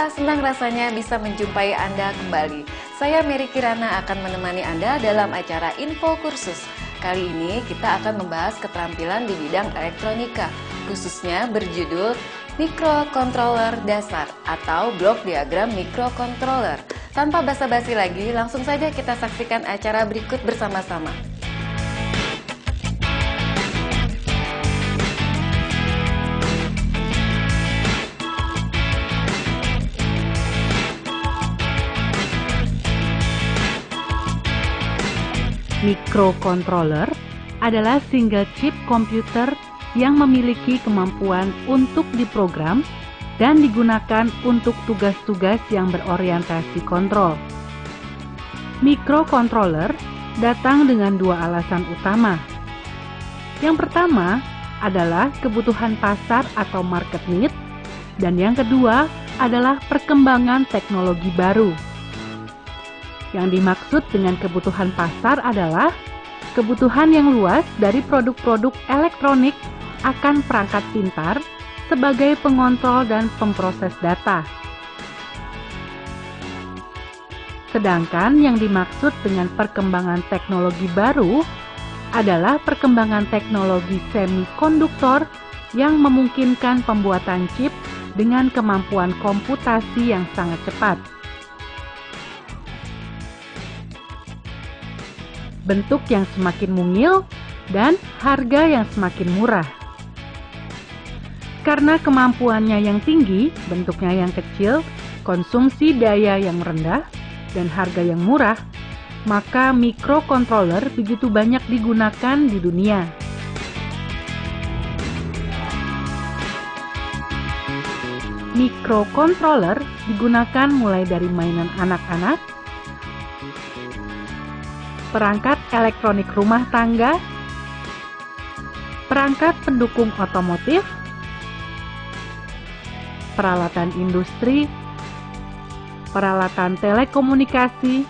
pemirsa, senang rasanya bisa menjumpai Anda kembali. Saya Mary Kirana akan menemani Anda dalam acara Info Kursus. Kali ini kita akan membahas keterampilan di bidang elektronika, khususnya berjudul Mikrokontroler Dasar atau Blok Diagram Mikrokontroler. Tanpa basa-basi lagi, langsung saja kita saksikan acara berikut bersama-sama. Mikrokontroler adalah single chip komputer yang memiliki kemampuan untuk diprogram dan digunakan untuk tugas-tugas yang berorientasi kontrol. Mikrokontroler datang dengan dua alasan utama. Yang pertama adalah kebutuhan pasar atau market need, dan yang kedua adalah perkembangan teknologi baru. Yang dimaksud dengan kebutuhan pasar adalah kebutuhan yang luas dari produk-produk elektronik akan perangkat pintar sebagai pengontrol dan pemproses data. Sedangkan yang dimaksud dengan perkembangan teknologi baru adalah perkembangan teknologi semikonduktor yang memungkinkan pembuatan chip dengan kemampuan komputasi yang sangat cepat. Bentuk yang semakin mungil, dan harga yang semakin murah. Karena kemampuannya yang tinggi, bentuknya yang kecil, konsumsi daya yang rendah, dan harga yang murah, maka mikrokontroler begitu banyak digunakan di dunia. Mikrokontroler digunakan mulai dari mainan anak-anak, perangkat elektronik rumah tangga, perangkat pendukung otomotif, peralatan industri, peralatan telekomunikasi,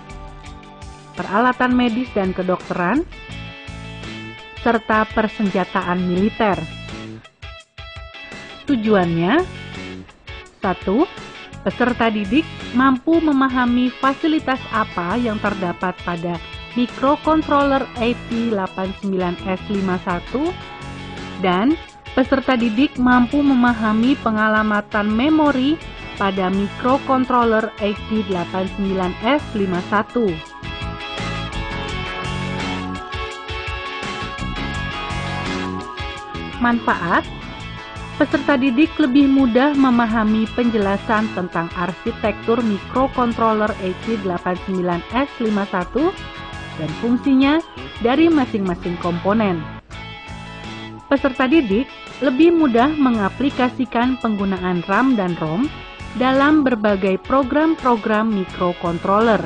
peralatan medis dan kedokteran, serta persenjataan militer. Tujuannya: 1. Peserta didik mampu memahami fasilitas apa yang terdapat pada mikrokontroler AP89S51, dan peserta didik mampu memahami pengalamatan memori pada mikrokontroler AP89S51. Manfaat: peserta didik lebih mudah memahami penjelasan tentang arsitektur mikrokontroler AP89S51 dan fungsinya dari masing-masing komponen. Peserta didik lebih mudah mengaplikasikan penggunaan RAM dan ROM dalam berbagai program-program mikrokontroler.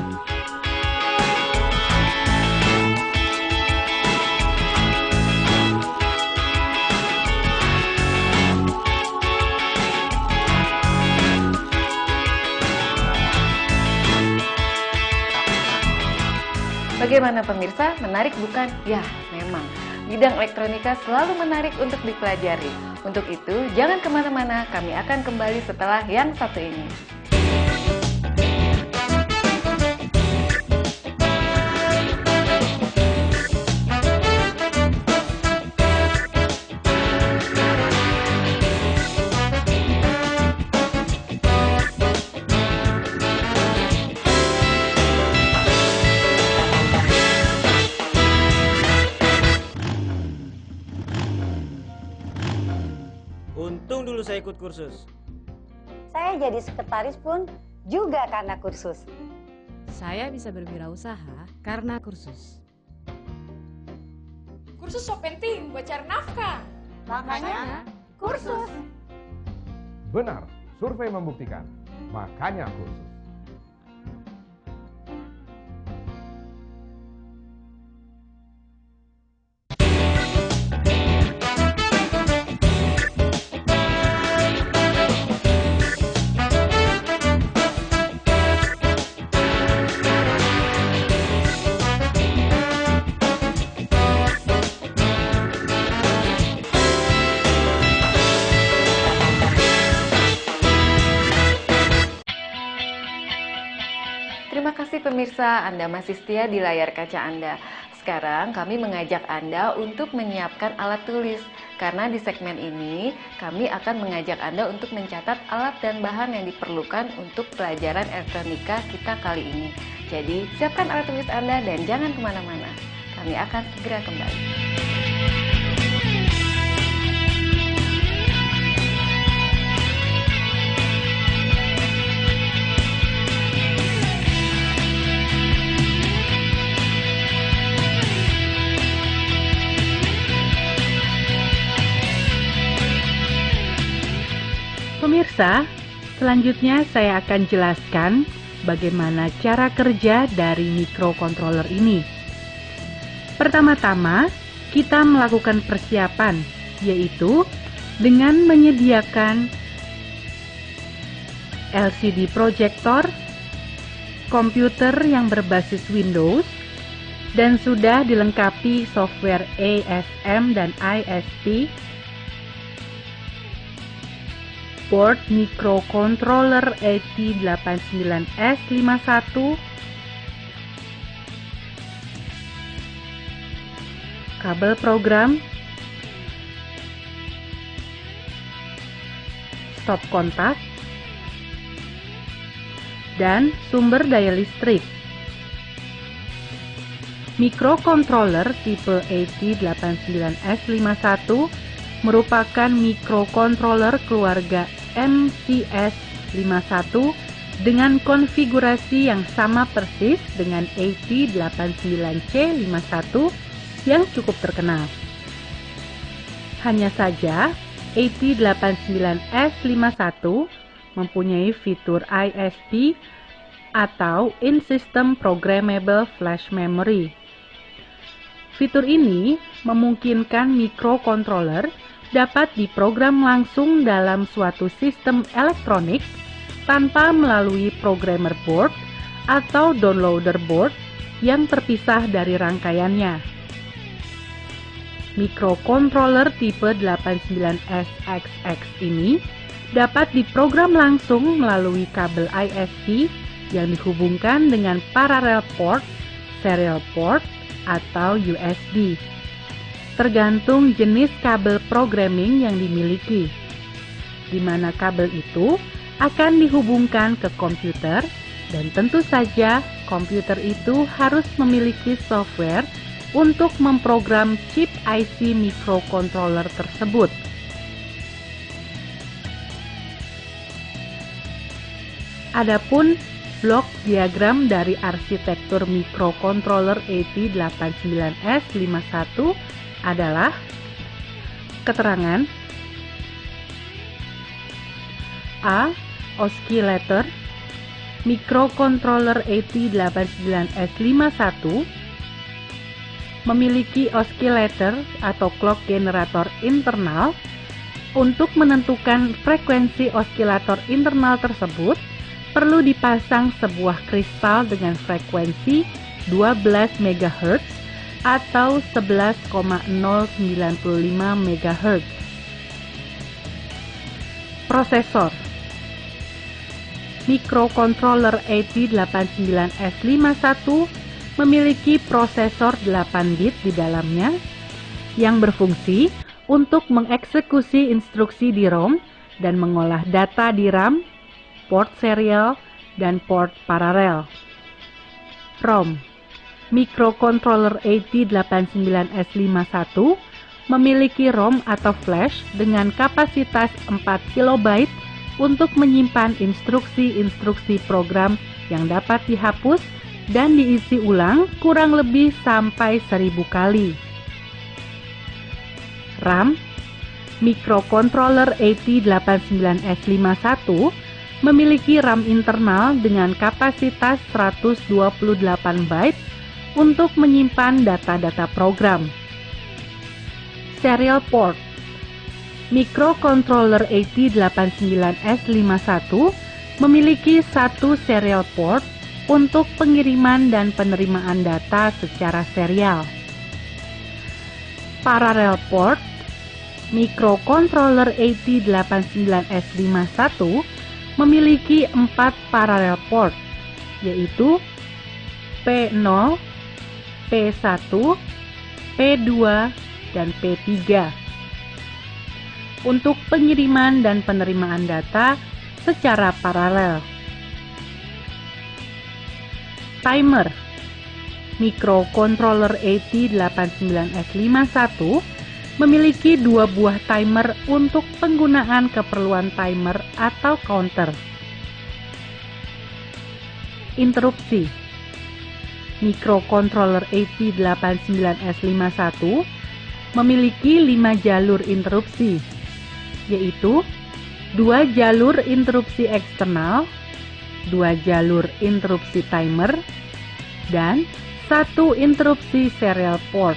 Bagaimana pemirsa? Menarik bukan? Ya, memang. Bidang elektronika selalu menarik untuk dipelajari. Untuk itu, jangan kemana-mana, kami akan kembali setelah yang satu ini. Untung dulu saya ikut kursus. Saya jadi sekretaris pun juga karena kursus. Saya bisa berwirausaha karena kursus. Kursus so penting buat cari nafkah. Makanya kursus. Benar, survei membuktikan. Makanya kursus. pemirsa, Anda masih setia di layar kaca Anda. Sekarang kami mengajak Anda untuk menyiapkan alat tulis. Karena di segmen ini, kami akan mengajak Anda untuk mencatat alat dan bahan yang diperlukan untuk pelajaran elektronika kita kali ini. Jadi, siapkan alat tulis Anda dan jangan kemana-mana. Kami akan segera kembali. Pemirsa, selanjutnya saya akan jelaskan bagaimana cara kerja dari microcontroller ini. Pertama-tama, kita melakukan persiapan, yaitu dengan menyediakan LCD proyektor, komputer yang berbasis Windows, dan sudah dilengkapi software ASM dan ISP, board microcontroller AT89S51, kabel program, stop kontak, dan sumber daya listrik. Microcontroller tipe AT89S51 merupakan microcontroller keluarga MCS51 dengan konfigurasi yang sama persis dengan AT89C51 yang cukup terkenal. Hanya saja, AT89S51 mempunyai fitur ISP atau In-System Programmable Flash Memory. Fitur ini memungkinkan microcontroller dapat diprogram langsung dalam suatu sistem elektronik tanpa melalui programmer board atau downloader board yang terpisah dari rangkaiannya. Microcontroller tipe 89SXX ini dapat diprogram langsung melalui kabel ISP yang dihubungkan dengan parallel port, serial port, atau USB. Tergantung jenis kabel programming yang dimiliki, di mana kabel itu akan dihubungkan ke komputer, dan tentu saja komputer itu harus memiliki software untuk memprogram chip IC microcontroller tersebut. Adapun blok diagram dari arsitektur microcontroller AT89S51 adalah keterangan A. Oscillator. Microcontroller AT89S51 memiliki oscillator atau clock generator internal. Untuk menentukan frekuensi oscillator internal tersebut, perlu dipasang sebuah kristal dengan frekuensi 12 MHz atau 11,095 MHz. Prosesor. Microcontroller AT89S51 memiliki prosesor 8 bit di dalamnya yang berfungsi untuk mengeksekusi instruksi di ROM dan mengolah data di RAM, port serial, dan port paralel. ROM. Microcontroller AT89S51 memiliki ROM atau flash dengan kapasitas 4 KB untuk menyimpan instruksi-instruksi program yang dapat dihapus dan diisi ulang kurang lebih sampai 1000 kali. RAM. Microcontroller AT89S51 memiliki RAM internal dengan kapasitas 128 byte untuk menyimpan data-data program. Serial port. Microcontroller AT89S51 memiliki satu serial port untuk pengiriman dan penerimaan data secara serial. Parallel port. Microcontroller AT89S51 memiliki 4 parallel port, yaitu P0, P1, P2, dan P3. Untuk pengiriman dan penerimaan data secara paralel. Timer Microcontroller AT89S51 memiliki dua buah timer untuk penggunaan keperluan timer atau counter. Interupsi Microcontroller AT89S51 memiliki 5 jalur interupsi, yaitu 2 jalur interupsi eksternal, 2 jalur interupsi timer, dan 1 interupsi serial port.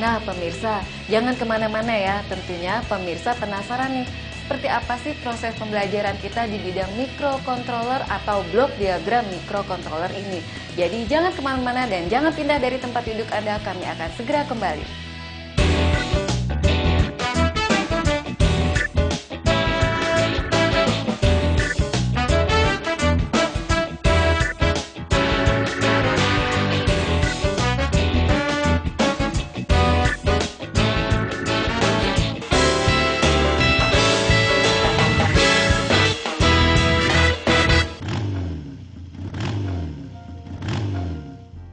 Nah pemirsa, jangan kemana-mana ya. Tentunya pemirsa penasaran nih, seperti apa sih proses pembelajaran kita di bidang microcontroller atau blok diagram microcontroller ini. Jadi jangan kemana-mana dan jangan pindah dari tempat duduk Anda, kami akan segera kembali.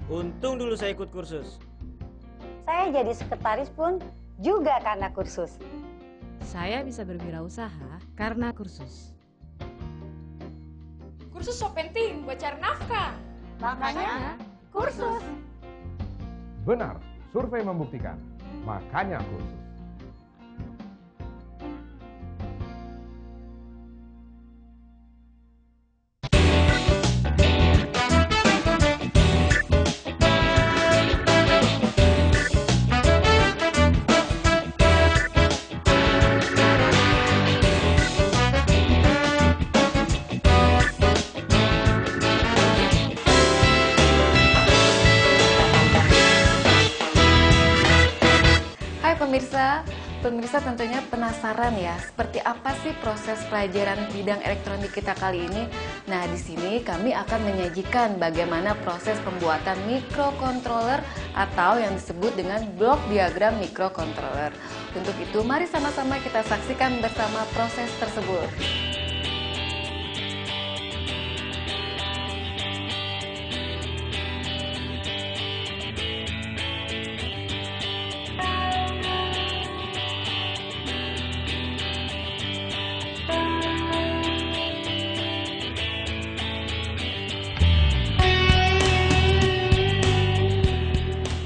Untung dulu saya ikut kursus. Saya jadi sekretaris pun juga karena kursus. Saya bisa berwirausaha karena kursus. Kursus so penting buat cari nafkah. Makanya kursus. Benar, survei membuktikan. Makanya kursus. Pemirsa tentunya penasaran ya, seperti apa sih proses pelajaran bidang elektronik kita kali ini? Nah, di sini kami akan menyajikan bagaimana proses pembuatan microcontroller atau yang disebut dengan blok diagram microcontroller. Untuk itu, mari sama-sama kita saksikan bersama proses tersebut.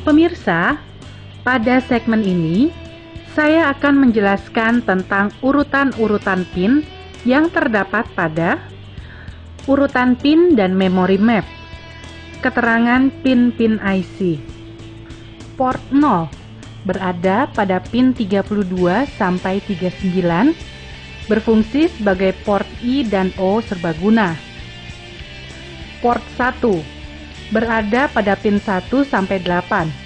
Pemirsa, pada segmen ini saya akan menjelaskan tentang urutan-urutan pin yang terdapat pada urutan pin dan memory map, keterangan pin-pin IC. Port 0 berada pada pin 32 sampai 39, berfungsi sebagai port I dan O serbaguna. Port 1 berada pada pin 1 sampai 8.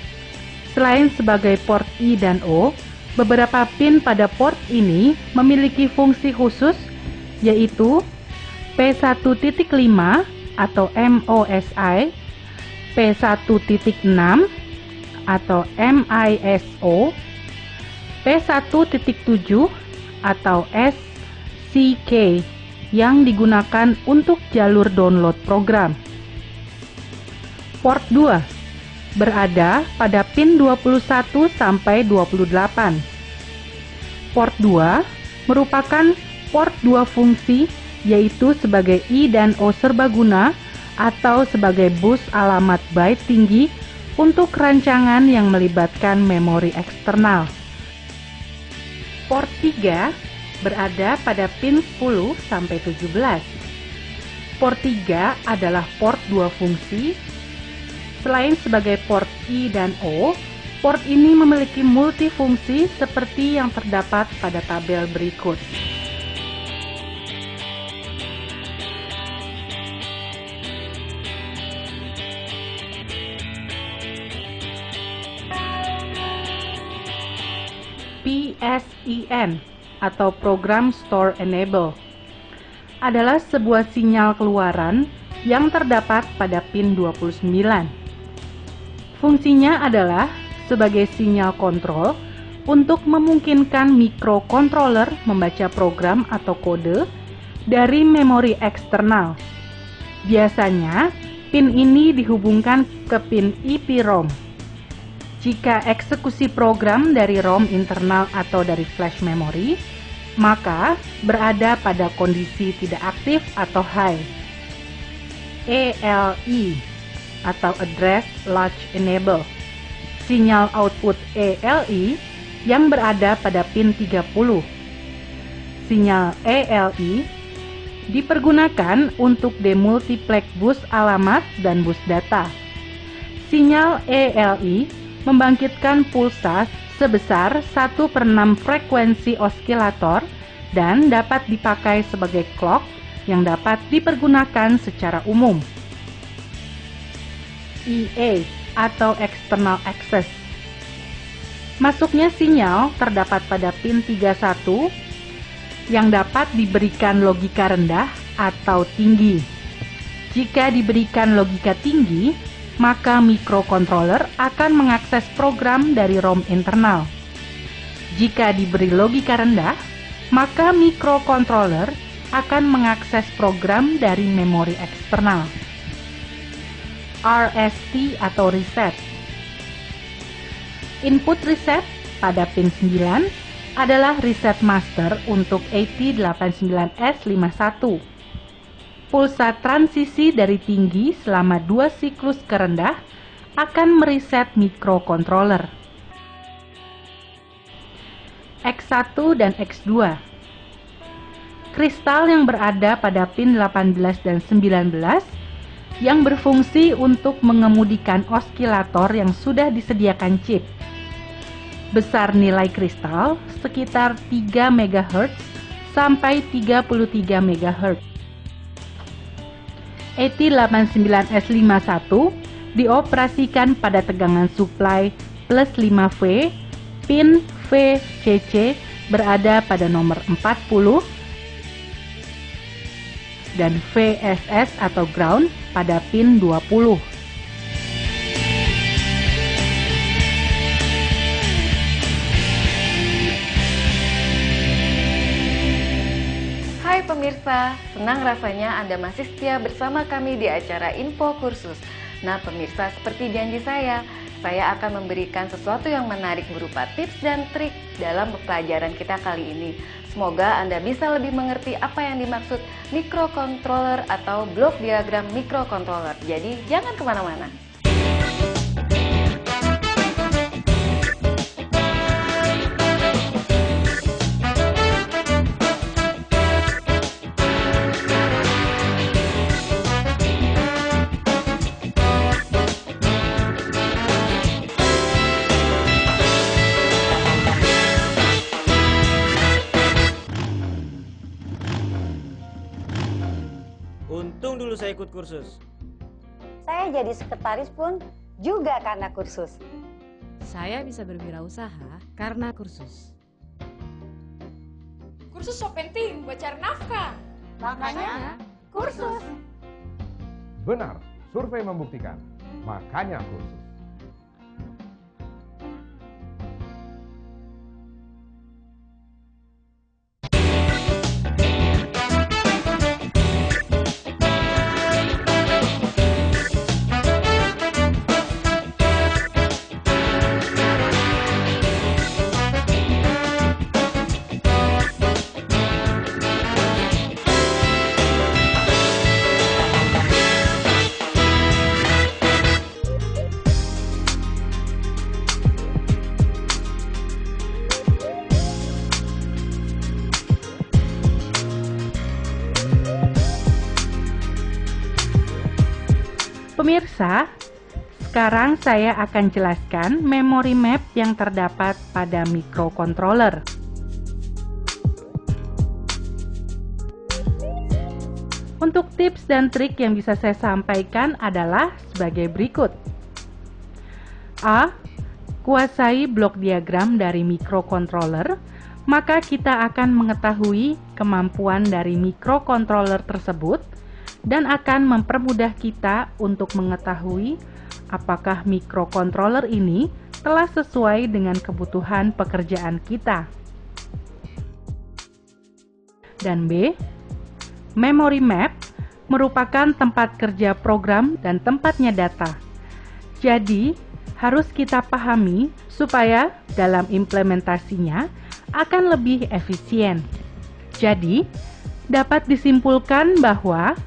Selain sebagai port I dan O, beberapa pin pada port ini memiliki fungsi khusus, yaitu P1.5 atau MOSI, P1.6 atau MISO, P1.7 atau SCK yang digunakan untuk jalur download program. Port 2 berada pada pin 21 sampai 28. Port 2 merupakan port 2 fungsi, yaitu sebagai I dan O serbaguna atau sebagai bus alamat byte tinggi untuk rancangan yang melibatkan memori eksternal. Port 3 berada pada pin 10 sampai 17. Port 3 adalah port 2 fungsi. Selain sebagai port I dan O, port ini memiliki multifungsi seperti yang terdapat pada tabel berikut. PSEN atau Program Store Enable adalah sebuah sinyal keluaran yang terdapat pada pin 29. Fungsinya adalah sebagai sinyal kontrol untuk memungkinkan mikrokontroler membaca program atau kode dari memori eksternal. Biasanya, pin ini dihubungkan ke pin EEPROM. Jika eksekusi program dari ROM internal atau dari flash memory, maka berada pada kondisi tidak aktif atau high. ALE atau Address Latch Enable. Sinyal output ALE yang berada pada pin 30. Sinyal ALE dipergunakan untuk demultiplex bus alamat dan bus data. Sinyal ALE membangkitkan pulsa sebesar 1/6 frekuensi osilator dan dapat dipakai sebagai clock yang dapat dipergunakan secara umum. EA atau External Access. Masuknya sinyal terdapat pada pin 31 yang dapat diberikan logika rendah atau tinggi. Jika diberikan logika tinggi, maka mikrokontroler akan mengakses program dari ROM internal. Jika diberi logika rendah, maka mikrokontroler akan mengakses program dari memori eksternal. RST atau reset. Input reset pada pin 9 adalah reset master untuk AT89S51. Pulsa transisi dari tinggi selama 2 siklus ke rendah akan mereset mikrokontroler. X1 dan X2. Kristal yang berada pada pin 18 dan 19 yang berfungsi untuk mengemudikan osilator yang sudah disediakan chip. Besar nilai kristal sekitar 3 MHz sampai 33 MHz. AT89S51 dioperasikan pada tegangan supply plus 5V, pin VCC berada pada nomor 40, dan VSS atau ground pada pin 20. Hai pemirsa, senang rasanya Anda masih setia bersama kami di acara Info Kursus. Nah pemirsa, seperti janji saya akan memberikan sesuatu yang menarik berupa tips dan trik dalam pelajaran kita kali ini. Semoga Anda bisa lebih mengerti apa yang dimaksud mikrokontroler atau blok diagram mikrokontroler. Jadi jangan kemana-mana. Untung dulu saya ikut kursus. Saya jadi sekretaris pun juga karena kursus. Saya bisa berwirausaha karena kursus. Kursus so penting buat cari nafkah. Makanya kursus. Benar, survei membuktikan. Makanya kursus. Pemirsa, sekarang saya akan jelaskan memory map yang terdapat pada mikrokontroler. Untuk tips dan trik yang bisa saya sampaikan adalah sebagai berikut. A. Kuasai blok diagram dari mikrokontroler maka kita akan mengetahui kemampuan dari mikrokontroler tersebut dan akan mempermudah kita untuk mengetahui apakah mikrokontroler ini telah sesuai dengan kebutuhan pekerjaan kita. Dan B, memory map merupakan tempat kerja program dan tempatnya data. Jadi, harus kita pahami supaya dalam implementasinya akan lebih efisien. Jadi, dapat disimpulkan bahwa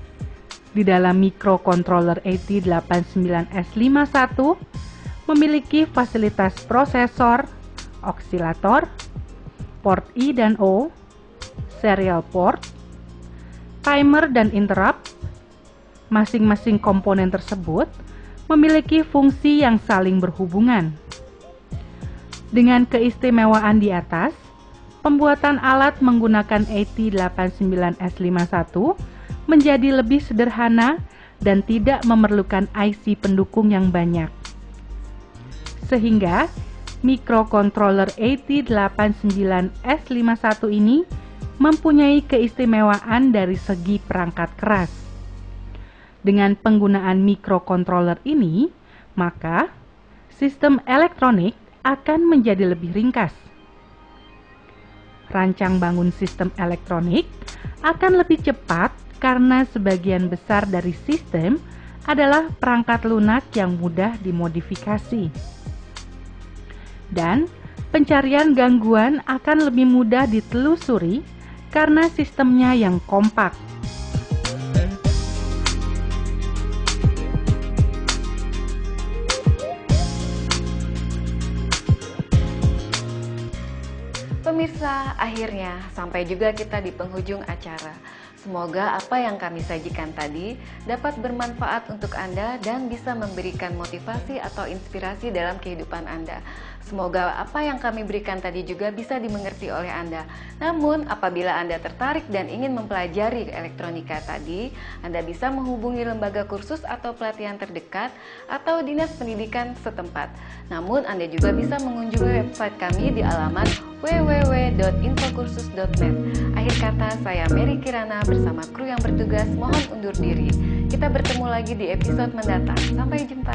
di dalam mikrokontroler AT89S51 memiliki fasilitas prosesor, oksilator, port I dan O, serial port, timer dan interrupt. Masing-masing komponen tersebut memiliki fungsi yang saling berhubungan. Dengan keistimewaan di atas, pembuatan alat menggunakan AT89S51 menjadi lebih sederhana dan tidak memerlukan IC pendukung yang banyak. Sehingga, mikrokontroler AT89S51 ini mempunyai keistimewaan dari segi perangkat keras. Dengan penggunaan mikrokontroler ini, maka sistem elektronik akan menjadi lebih ringkas. Rancang bangun sistem elektronik akan lebih cepat karena sebagian besar dari sistem adalah perangkat lunak yang mudah dimodifikasi. Dan pencarian gangguan akan lebih mudah ditelusuri karena sistemnya yang kompak. Pemirsa, akhirnya sampai juga kita di penghujung acara. Semoga apa yang kami sajikan tadi dapat bermanfaat untuk Anda dan bisa memberikan motivasi atau inspirasi dalam kehidupan Anda. Semoga apa yang kami berikan tadi juga bisa dimengerti oleh Anda. Namun, apabila Anda tertarik dan ingin mempelajari elektronika tadi, Anda bisa menghubungi lembaga kursus atau pelatihan terdekat atau dinas pendidikan setempat. Namun, Anda juga bisa mengunjungi website kami di alamat www.infokursus.net. Akhir kata, saya Mary Kirana bersama kru yang bertugas mohon undur diri. Kita bertemu lagi di episode mendatang. Sampai jumpa.